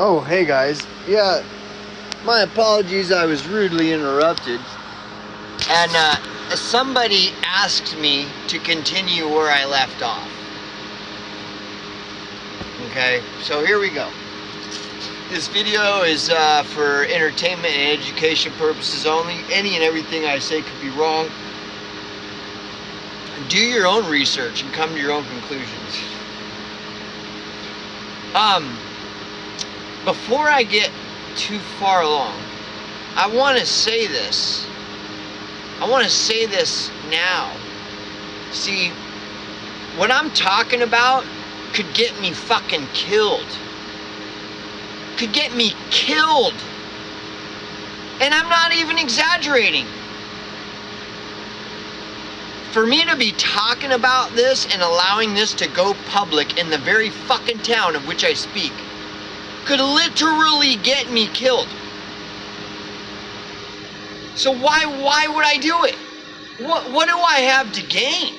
Oh, hey guys. Yeah, my apologies, I was rudely interrupted. And somebody asked me to continue where I left off. Okay, so here we go. This video is for entertainment and education purposes only. Any and everything I say could be wrong. Do your own research and come to your own conclusions. Before I get too far along, I want to say this. I want to say this now. See, what I'm talking about could get me fucking killed. Could get me killed. And I'm not even exaggerating. For me to be talking about this and allowing this to go public in the very fucking town of which I speak could literally get me killed. So why would I do it? What do I have to gain?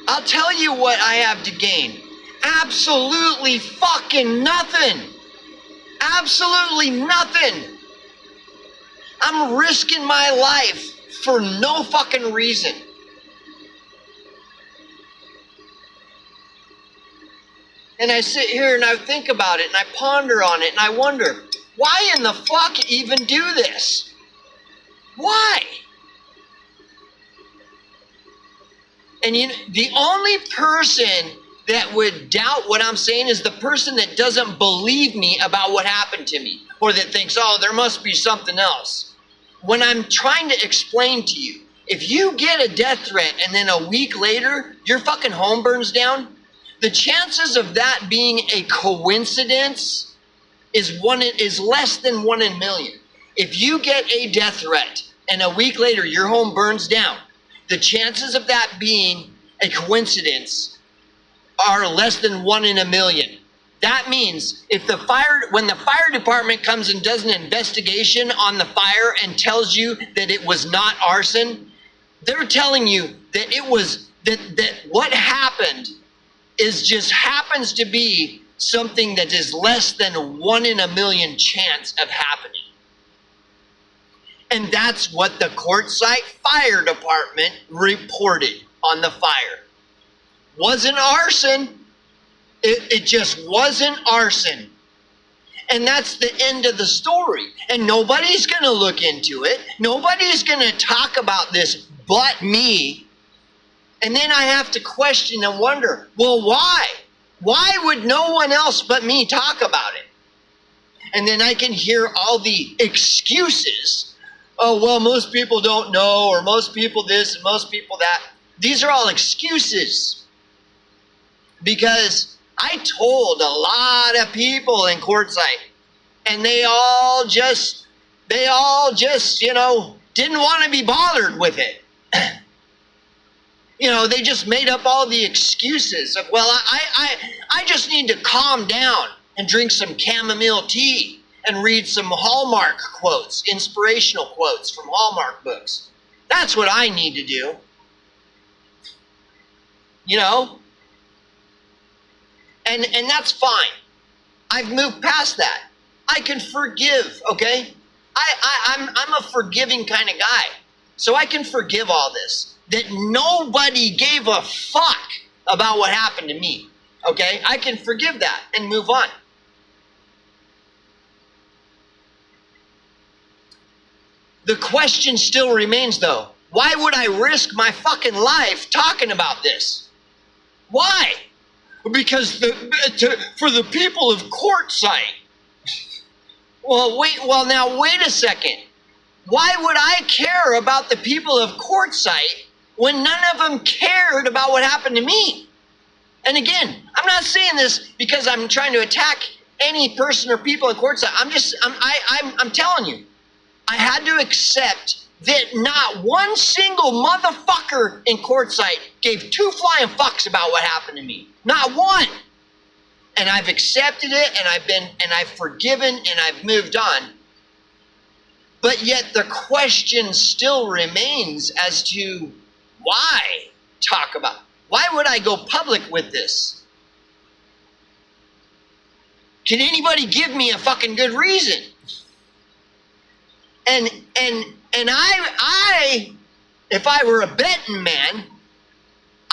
I'll tell you what I have to gain. Absolutely fucking nothing. Absolutely nothing. I'm risking my life for no fucking reason. And I sit here and I think about it and I ponder on it and I wonder, why in the fuck even do this? Why? And you know, the only person that would doubt what I'm saying is the person that doesn't believe me about what happened to me, or that thinks, oh, there must be something else. When I'm trying to explain to you, if you get a death threat and then a week later your fucking home burns down, the chances of that being a coincidence is less than 1 in a million. If you get a death threat and a week later your home burns down, the chances of that being a coincidence are less than 1 in a million. That means when the fire department comes and does an investigation on the fire and tells you that it was not arson, they're telling you that it was that what happened is just happens to be something that is less than 1 in a million chance of happening. And that's what the Quartzsite Fire Department reported on the fire. Wasn't arson. It just wasn't arson. And that's the end of the story. And nobody's going to look into it. Nobody's going to talk about this but me. And then I have to question and wonder, well, why? Why would no one else but me talk about it? And then I can hear all the excuses. Oh, well, most people don't know, or most people this and most people that. These are all excuses. Because I told a lot of people in Quartzsite, and they all just, didn't want to be bothered with it. They just made up all the excuses of, well, I just need to calm down and drink some chamomile tea and read some Hallmark quotes, inspirational quotes from Hallmark books. That's what I need to do. And that's fine. I've moved past that. I can forgive, okay? I'm a forgiving kind of guy. So I can forgive all this. That nobody gave a fuck about what happened to me, okay? I can forgive that and move on. The question still remains, though. Why would I risk my fucking life talking about this? Why? Because for the people of Quartzsite. Now wait a second. Why would I care about the people of Quartzsite when none of them cared about what happened to me? And again, I'm not saying this because I'm trying to attack any person or people in Quartzsite. I'm telling you, I had to accept that not one single motherfucker in Quartzsite gave 2 flying fucks about what happened to me. Not one. And I've accepted it, and I've forgiven, and I've moved on. But yet the question still remains as to why talk about. Why would I go public with this? Can anybody give me a fucking good reason? And I, if I were a betting man,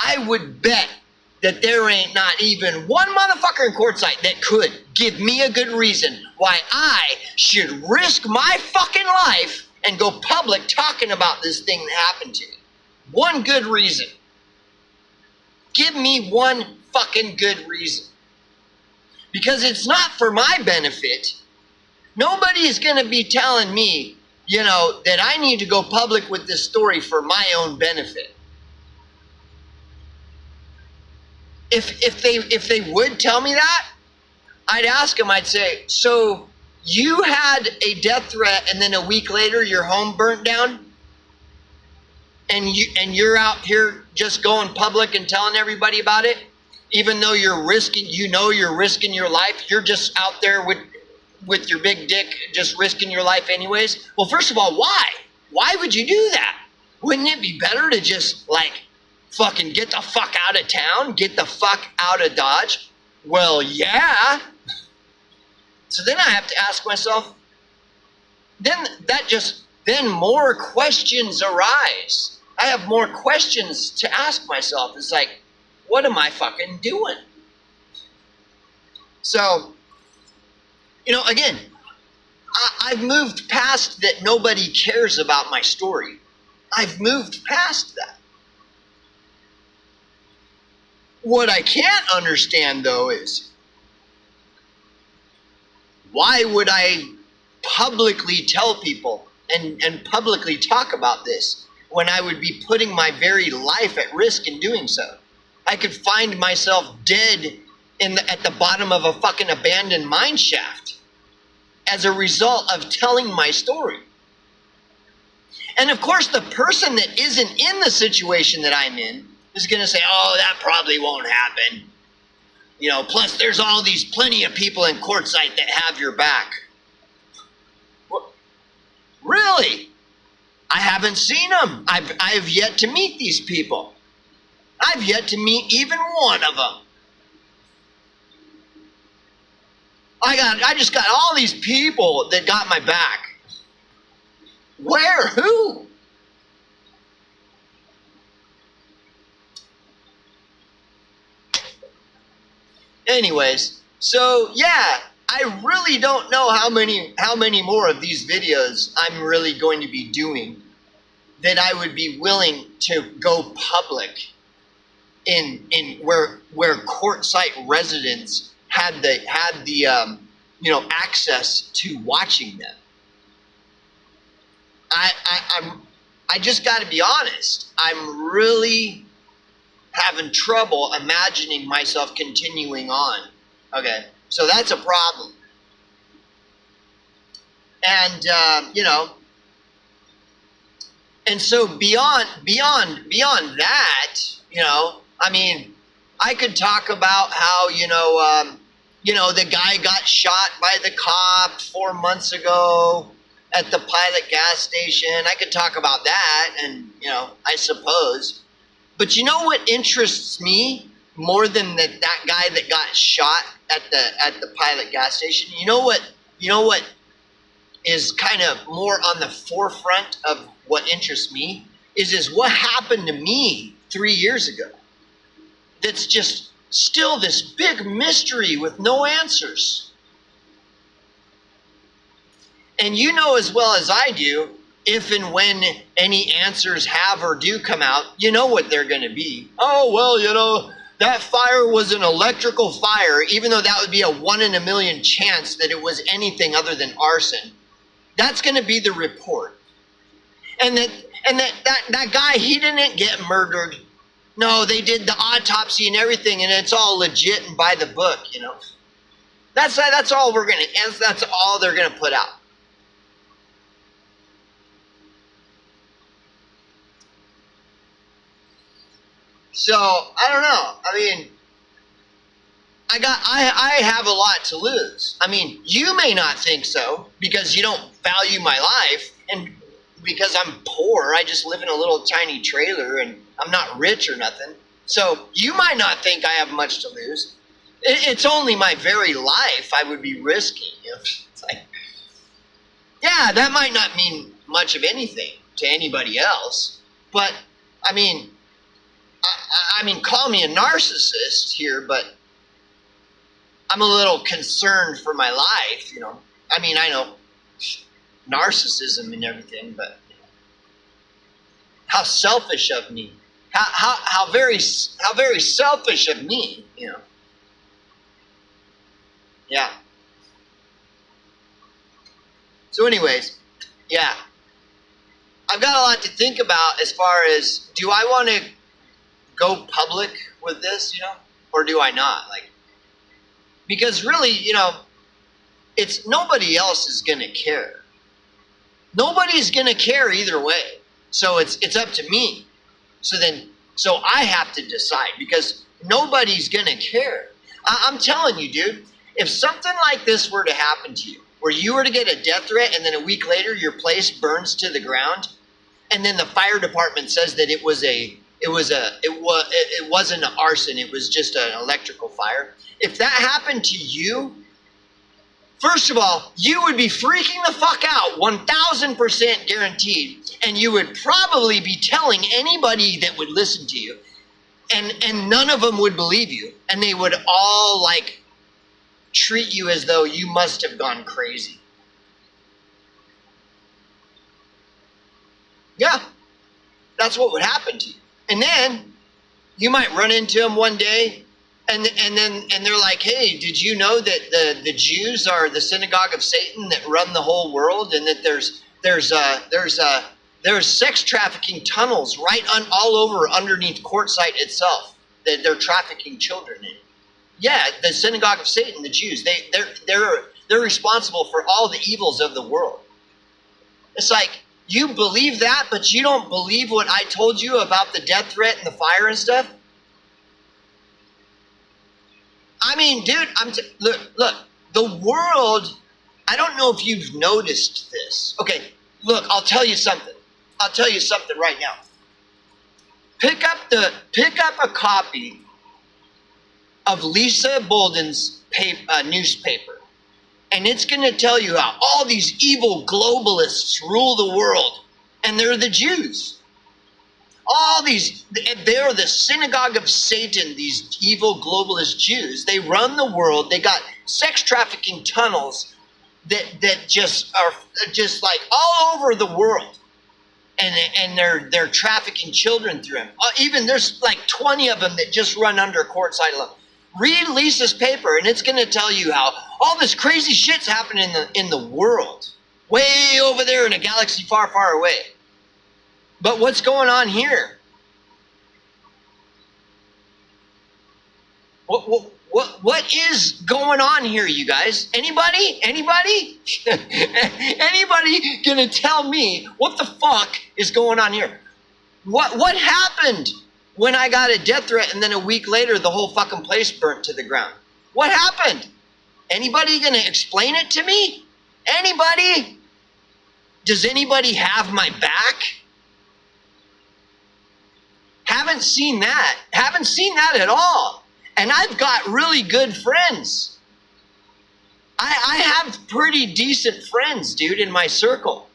I would bet that there ain't not even one motherfucker in Quartzsite that could give me a good reason why I should risk my fucking life and go public talking about this thing that happened to me. One good reason. Give me one fucking good reason. Because it's not for my benefit. Nobody is going to be telling me, you know, that I need to go public with this story for my own benefit. If they would tell me that, I'd ask them, I'd say, so you had a death threat and then a week later your home burnt down? And you're out here just going public and telling everybody about it? Even though you're risking your life, you're just out there with your big dick just risking your life anyways? Well, first of all, why? Why would you do that? Wouldn't it be better to just fucking get the fuck out of town, get the fuck out of Dodge? Well, yeah. So then I have to ask myself, then more questions arise. I have more questions to ask myself. It's like, what am I fucking doing? So, you know, again, I've moved past that nobody cares about my story. I've moved past that. What I can't understand, though, is why would I publicly tell people and publicly talk about this when I would be putting my very life at risk in doing so? I could find myself dead at the bottom of a fucking abandoned mine shaft as a result of telling my story. And of course, the person that isn't in the situation that I'm in is going to say, oh, that probably won't happen. You know, plus there's plenty of people in Quartzsite that have your back. What? Really? I haven't seen them. I've yet to meet these people. I've yet to meet even one of them. I just got all these people that got my back. Where? Who? Anyways, so yeah, I really don't know how many more of these videos I'm really going to be doing that I would be willing to go public in where Quartzsite residents had the access to watching them. I just got to be honest. I'm really having trouble imagining myself continuing on. Okay, so that's a problem. And and so beyond that, I mean, I could talk about how the guy got shot by the cop 4 months ago at the Pilot gas station. I could talk about that, and I suppose. But you know what interests me more than that guy that got shot at the Pilot gas station? You know what is kind of more on the forefront of what interests me is what happened to me 3 years ago. That's just still this big mystery with no answers. And you know as well as I do, if and when any answers have or do come out, you know what they're going to be. Oh, well, that fire was an electrical fire, even though that would be a 1 in a million chance that it was anything other than arson. That's going to be the report. And that guy, he didn't get murdered. No, they did the autopsy and everything, and it's all legit and by the book, That's all that's all they're going to put out. So, I don't know. I mean, I have a lot to lose. I mean, you may not think so because you don't value my life, and because I'm poor, I just live in a little tiny trailer and I'm not rich or nothing. So you might not think I have much to lose. It's only my very life I would be risking. You know? It's like, yeah, that might not mean much of anything to anybody else, but I mean, I mean, call me a narcissist here, but I'm a little concerned for my life, you know. I mean, I know narcissism and everything, but you know, how selfish of me. How very selfish of me, you know. Yeah. So anyways, yeah. I've got a lot to think about as far as, do I want to go public with this, you know, or do I not? Like, because really, you know, it's nobody else is going to care. Nobody's going to care either way. So it's up to me. So I have to decide, because nobody's going to care. I'm telling you, dude, if something like this were to happen to you, where you were to get a death threat and then a week later your place burns to the ground, and then the fire department says that it wasn't an arson, it was just an electrical fire. If that happened to you, first of all, you would be freaking the fuck out, 1,000% guaranteed, and you would probably be telling anybody that would listen to you, and none of them would believe you, and they would all like treat you as though you must have gone crazy. Yeah, that's what would happen to you. And then you might run into them one day, and they're like, "Hey, did you know that the Jews are the synagogue of Satan that run the whole world, and that there's sex trafficking tunnels all over underneath Quartzsite itself that they're trafficking children in." Yeah, the synagogue of Satan, the Jews, they're responsible for all the evils of the world. It's like, you believe that, but you don't believe what I told you about the death threat and the fire and stuff? I mean, dude, look, the world, I don't know if you've noticed this. Okay, look, I'll tell you something. I'll tell you something right now. Pick up a copy of Lisa Bolden's newspaper, and it's going to tell you how all these evil globalists rule the world, and they're the Jews. They're the synagogue of Satan, these evil globalist Jews. They run the world. They got sex trafficking tunnels that just are just like all over the world, and they're trafficking children through them. Even there's like 20 of them that just run under Quartzsite alone. Read Lisa's paper, and it's going to tell you how all this crazy shit's happening in the world, way over there in a galaxy far, far away. But what's going on here? What is going on here, you guys? Anybody? Anybody gonna tell me what the fuck is going on here? What happened when I got a death threat and then a week later the whole fucking place burnt to the ground? What happened? Anybody gonna explain it to me? Anybody? Does anybody have my back? Haven't seen that. Haven't seen that at all. And I've got really good friends. I have pretty decent friends, dude, in my circle.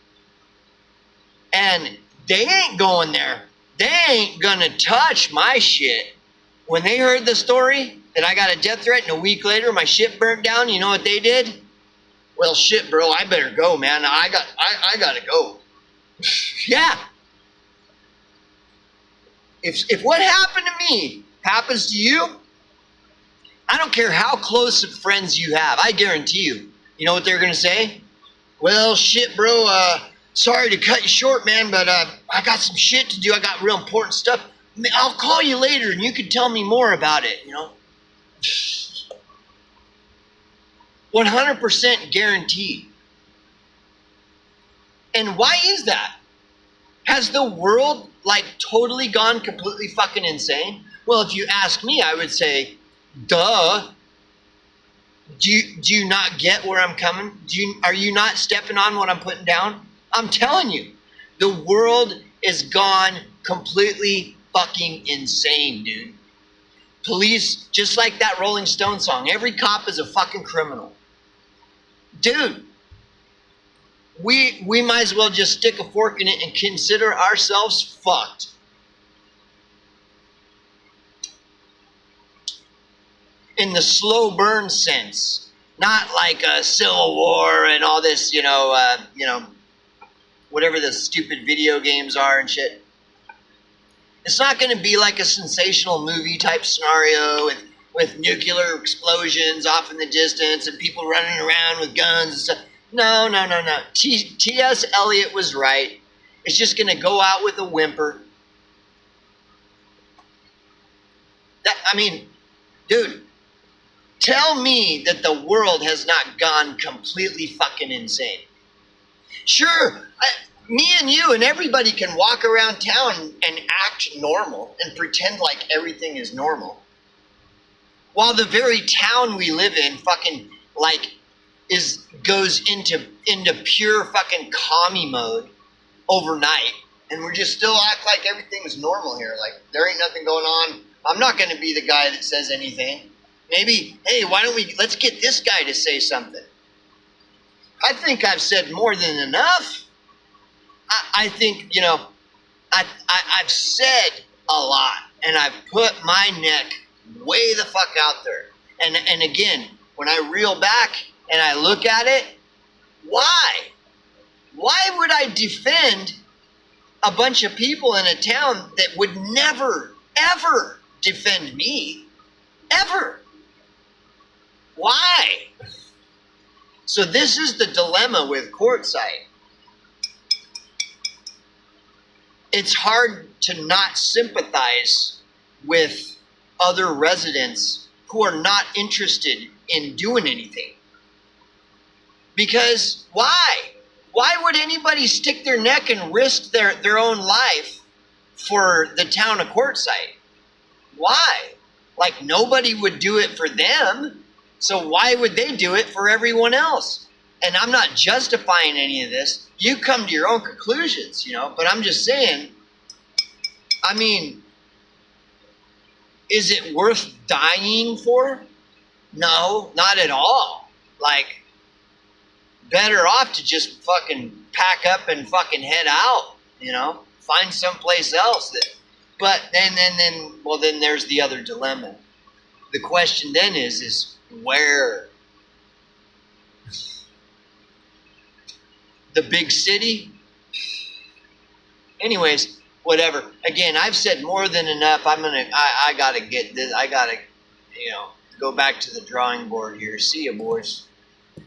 And they ain't going there. They ain't gonna touch my shit. When they heard the story that I got a death threat and a week later my shit burnt down, you know what they did? Well, shit, bro, I better go, man. I gotta go. Yeah. If what happened to me happens to you, I don't care how close of friends you have. I guarantee you. You know what they're going to say? Well, shit, bro, sorry to cut you short, man, but I got some shit to do. I got real important stuff. I'll call you later and you can tell me more about it, you know? 100% guaranteed. And why is that? Has the world like totally gone completely fucking insane? Well, if you ask me, I would say, duh. Do you not get where I'm coming? Are you not stepping on what I'm putting down? I'm telling you, the world is gone completely fucking insane, dude. Police, just like that Rolling Stone song, every cop is a fucking criminal. Dude, we might as well just stick a fork in it and consider ourselves fucked. In the slow burn sense, not like a civil war and all this, whatever the stupid video games are and shit. It's not going to be like a sensational movie type scenario with nuclear explosions off in the distance and people running around with guns and stuff. No. T.S. Eliot was right. It's just going to go out with a whimper. Dude, tell me that the world has not gone completely fucking insane. Sure, me and you and everybody can walk around town and act normal and pretend like everything is normal. While the very town we live in fucking goes into pure fucking commie mode overnight, and we're just still act like everything is normal here. Like there ain't nothing going on. I'm not going to be the guy that says anything. Maybe, hey, let's get this guy to say something. I think I've said more than enough. I think, I've said a lot, and I've put my neck way the fuck out there. And again, when I reel back and I look at it, why? Why would I defend a bunch of people in a town that would never, ever defend me? Ever. Why? So this is the dilemma with Quartzsite. It's hard to not sympathize with other residents who are not interested in doing anything. Because why? Why would anybody stick their neck and risk their own life for the town of Quartzsite? Why? Like nobody would do it for them. So why would they do it for everyone else? And I'm not justifying any of this. You come to your own conclusions, but I'm just saying, is it worth dying for? No, not at all. Like, better off to just fucking pack up and fucking head out, find someplace else. But then there's the other dilemma. The question then is where? The big city? Anyways, whatever. Again, I've said more than enough. I gotta get this. I gotta, go back to the drawing board here. See ya, boys.